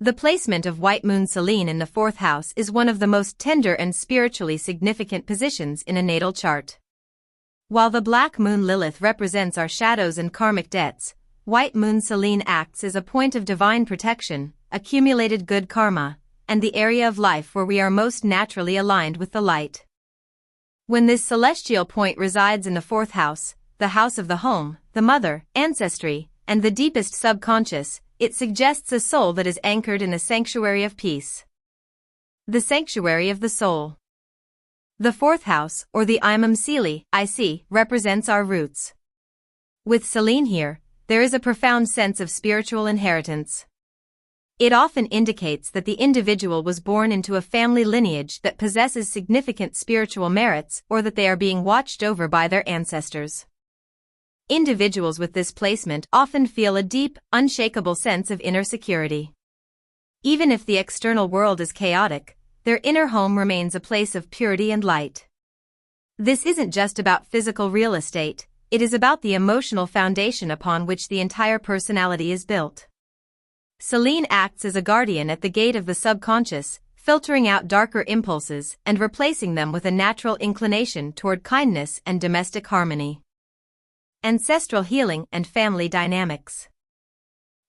The placement of white moon Selene in the fourth house is one of the most tender and spiritually significant positions in a natal chart. While the black moon Lilith represents our shadows and karmic debts, white moon Selene acts as a point of divine protection, accumulated good karma, and the area of life where we are most naturally aligned with the light. When this celestial point resides in the fourth house, the house of the home, the mother, ancestry, and the deepest subconscious, it suggests a soul that is anchored in a sanctuary of peace. The sanctuary of the soul. The fourth house, or the Imam Sili, IC, represents our roots. With Selene here, there is a profound sense of spiritual inheritance. It often indicates that the individual was born into a family lineage that possesses significant spiritual merits or that they are being watched over by their ancestors. Individuals with this placement often feel a deep, unshakable sense of inner security. Even if the external world is chaotic, their inner home remains a place of purity and light. This isn't just about physical real estate, it is about the emotional foundation upon which the entire personality is built. Selene acts as a guardian at the gate of the subconscious, filtering out darker impulses and replacing them with a natural inclination toward kindness and domestic harmony. Ancestral healing and family dynamics.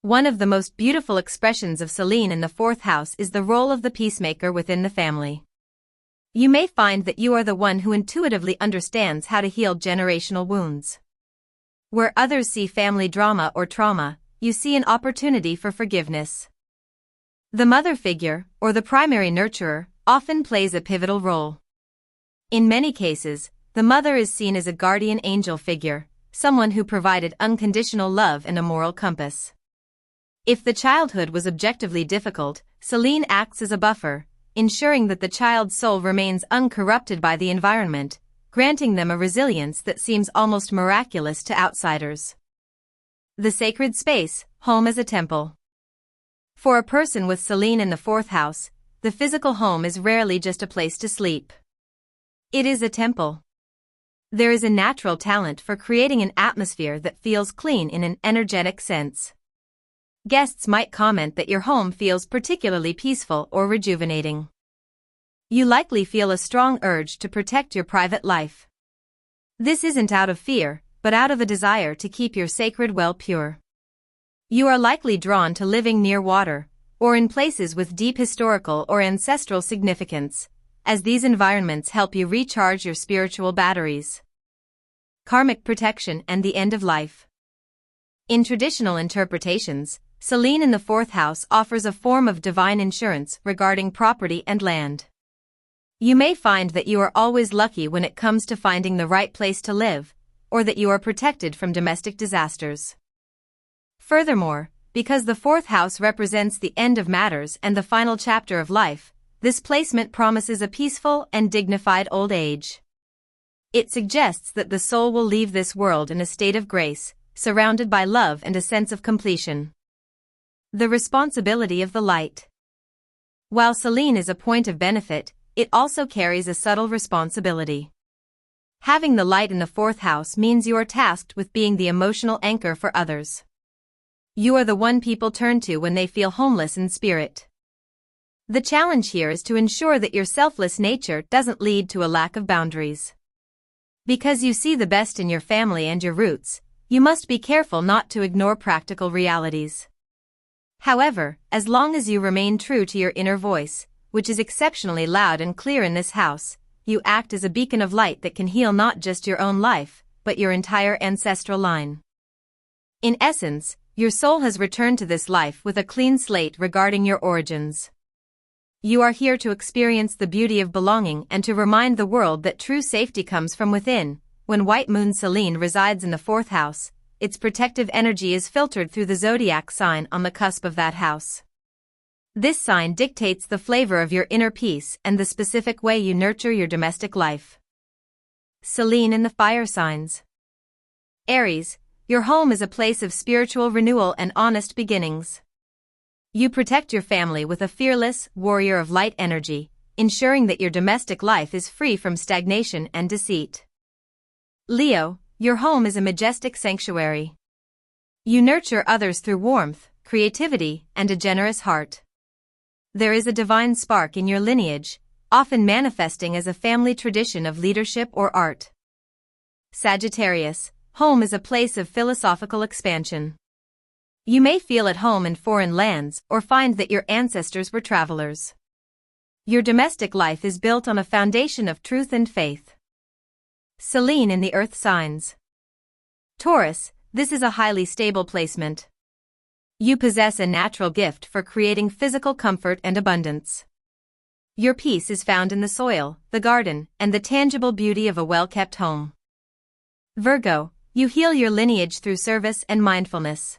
One of the most beautiful expressions of Selene in the fourth house is the role of the peacemaker within the family. You may find that you are the one who intuitively understands how to heal generational wounds. Where others see family drama or trauma, you see an opportunity for forgiveness. The mother figure, or the primary nurturer, often plays a pivotal role. In many cases, the mother is seen as a guardian angel figure, someone who provided unconditional love and a moral compass. If the childhood was objectively difficult, Selene acts as a buffer, ensuring that the child's soul remains uncorrupted by the environment, granting them a resilience that seems almost miraculous to outsiders. The sacred space, home as a temple. For a person with Selene in the fourth house, the physical home is rarely just a place to sleep. It is a temple. There is a natural talent for creating an atmosphere that feels clean in an energetic sense. Guests might comment that your home feels particularly peaceful or rejuvenating. You likely feel a strong urge to protect your private life. This isn't out of fear, but out of a desire to keep your sacred well pure. You are likely drawn to living near water, or in places with deep historical or ancestral significance, as these environments help you recharge your spiritual batteries. Karmic protection and the end of life. In traditional interpretations, Selene in the fourth house offers a form of divine insurance regarding property and land. You may find that you are always lucky when it comes to finding the right place to live, or that you are protected from domestic disasters. Furthermore, because the fourth house represents the end of matters and the final chapter of life, this placement promises a peaceful and dignified old age. It suggests that the soul will leave this world in a state of grace, surrounded by love and a sense of completion. The responsibility of the light. While Selene is a point of benefit, it also carries a subtle responsibility. Having the light in the fourth house means you are tasked with being the emotional anchor for others. You are the one people turn to when they feel homeless in spirit. The challenge here is to ensure that your selfless nature doesn't lead to a lack of boundaries. Because you see the best in your family and your roots, you must be careful not to ignore practical realities. However, as long as you remain true to your inner voice, which is exceptionally loud and clear in this house, you act as a beacon of light that can heal not just your own life, but your entire ancestral line. In essence, your soul has returned to this life with a clean slate regarding your origins. You are here to experience the beauty of belonging and to remind the world that true safety comes from within. When white moon Selene resides in the fourth house, its protective energy is filtered through the zodiac sign on the cusp of that house. This sign dictates the flavor of your inner peace and the specific way you nurture your domestic life. Selene in the fire signs. Aries, your home is a place of spiritual renewal and honest beginnings. You protect your family with a fearless, warrior of light energy, ensuring that your domestic life is free from stagnation and deceit. Leo, your home is a majestic sanctuary. You nurture others through warmth, creativity, and a generous heart. There is a divine spark in your lineage, often manifesting as a family tradition of leadership or art. Sagittarius, home is a place of philosophical expansion. You may feel at home in foreign lands or find that your ancestors were travelers. Your domestic life is built on a foundation of truth and faith. Selene in the earth signs. Taurus, this is a highly stable placement. You possess a natural gift for creating physical comfort and abundance. Your peace is found in the soil, the garden, and the tangible beauty of a well-kept home. Virgo, you heal your lineage through service and mindfulness.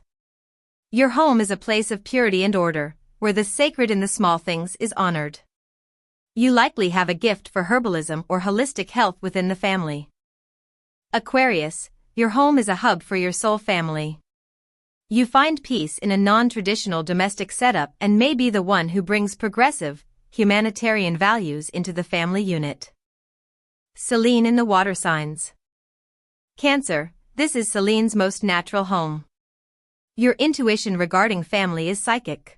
Your home is a place of purity and order, where the sacred in the small things is honored. You likely have a gift for herbalism or holistic health within the family. Aquarius, your home is a hub for your soul family. You find peace in a non-traditional domestic setup and may be the one who brings progressive, humanitarian values into the family unit. Selene in the water signs. Cancer, this is Selene's most natural home. Your intuition regarding family is psychic.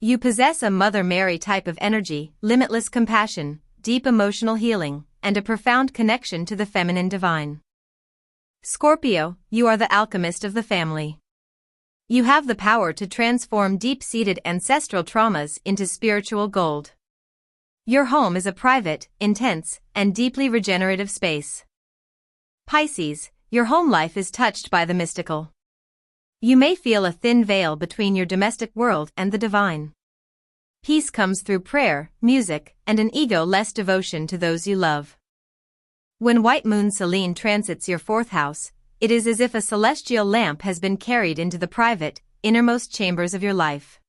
You possess a Mother Mary type of energy, limitless compassion, deep emotional healing, and a profound connection to the feminine divine. Scorpio, you are the alchemist of the family. You have the power to transform deep-seated ancestral traumas into spiritual gold. Your home is a private, intense, and deeply regenerative space. Pisces, your home life is touched by the mystical. You may feel a thin veil between your domestic world and the divine. Peace comes through prayer, music, and an ego-less devotion to those you love. When White Moon Selene transits your fourth house, it is as if a celestial lamp has been carried into the private, innermost chambers of your life.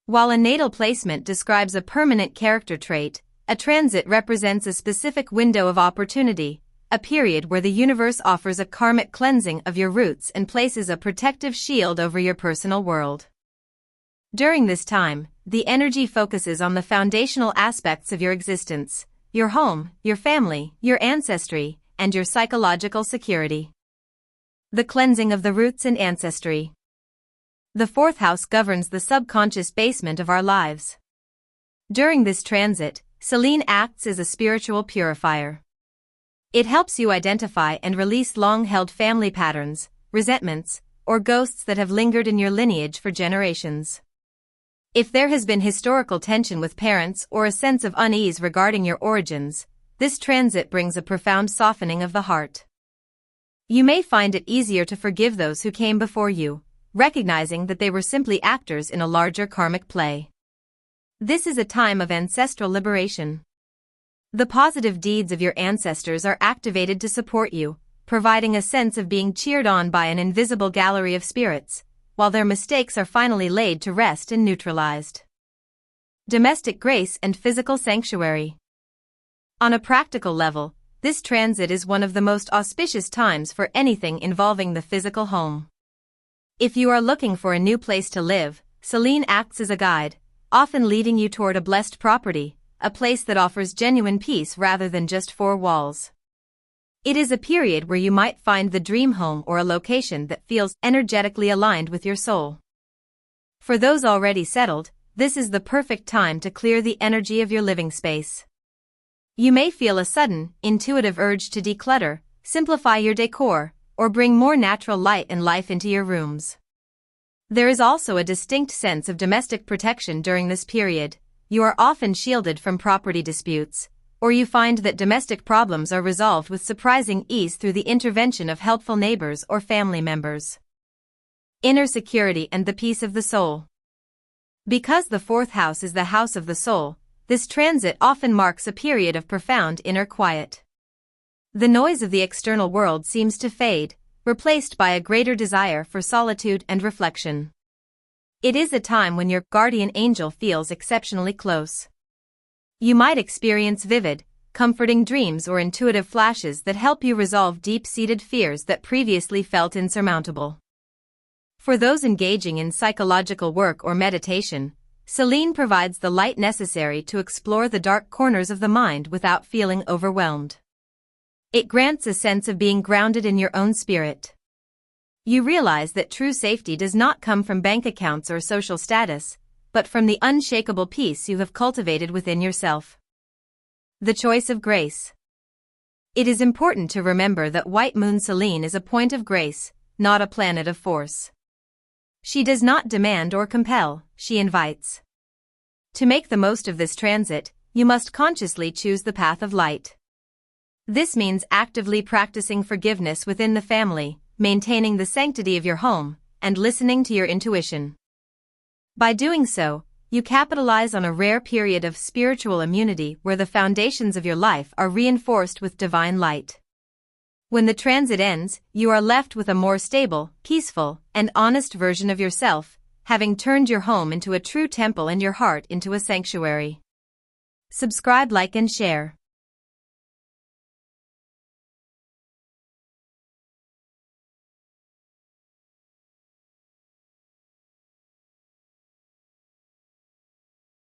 While a natal placement describes a permanent character trait, a transit represents a specific window of opportunity, a period where the universe offers a karmic cleansing of your roots and places a protective shield over your personal world. During this time, the energy focuses on the foundational aspects of your existence, your home, your family, your ancestry, and your psychological security. The cleansing of the roots and ancestry. The fourth house governs the subconscious basement of our lives. During this transit, Selene acts as a spiritual purifier. It helps you identify and release long-held family patterns, resentments, or ghosts that have lingered in your lineage for generations. If there has been historical tension with parents or a sense of unease regarding your origins, this transit brings a profound softening of the heart. You may find it easier to forgive those who came before you, recognizing that they were simply actors in a larger karmic play. This is a time of ancestral liberation. The positive deeds of your ancestors are activated to support you, providing a sense of being cheered on by an invisible gallery of spirits, while their mistakes are finally laid to rest and neutralized. Domestic grace and physical sanctuary. On a practical level, this transit is one of the most auspicious times for anything involving the physical home. If you are looking for a new place to live, Selene acts as a guide, often leading you toward a blessed property, a place that offers genuine peace rather than just four walls. It is a period where you might find the dream home or a location that feels energetically aligned with your soul. For those already settled, this is the perfect time to clear the energy of your living space. You may feel a sudden, intuitive urge to declutter, simplify your decor, or bring more natural light and life into your rooms. There is also a distinct sense of domestic protection during this period. You are often shielded from property disputes, or you find that domestic problems are resolved with surprising ease through the intervention of helpful neighbors or family members. Inner security and the peace of the soul. Because the fourth house is the house of the soul, this transit often marks a period of profound inner quiet. The noise of the external world seems to fade, replaced by a greater desire for solitude and reflection. It is a time when your guardian angel feels exceptionally close. You might experience vivid, comforting dreams or intuitive flashes that help you resolve deep-seated fears that previously felt insurmountable. For those engaging in psychological work or meditation, Selene provides the light necessary to explore the dark corners of the mind without feeling overwhelmed. It grants a sense of being grounded in your own spirit. You realize that true safety does not come from bank accounts or social status, but from the unshakable peace you have cultivated within yourself. The choice of grace. It is important to remember that white moon Selene is a point of grace, not a planet of force. She does not demand or compel, she invites. To make the most of this transit, you must consciously choose the path of light. This means actively practicing forgiveness within the family, maintaining the sanctity of your home, and listening to your intuition. By doing so, you capitalize on a rare period of spiritual immunity where the foundations of your life are reinforced with divine light. When the transit ends, you are left with a more stable, peaceful, and honest version of yourself, having turned your home into a true temple and your heart into a sanctuary. Subscribe, like, and share.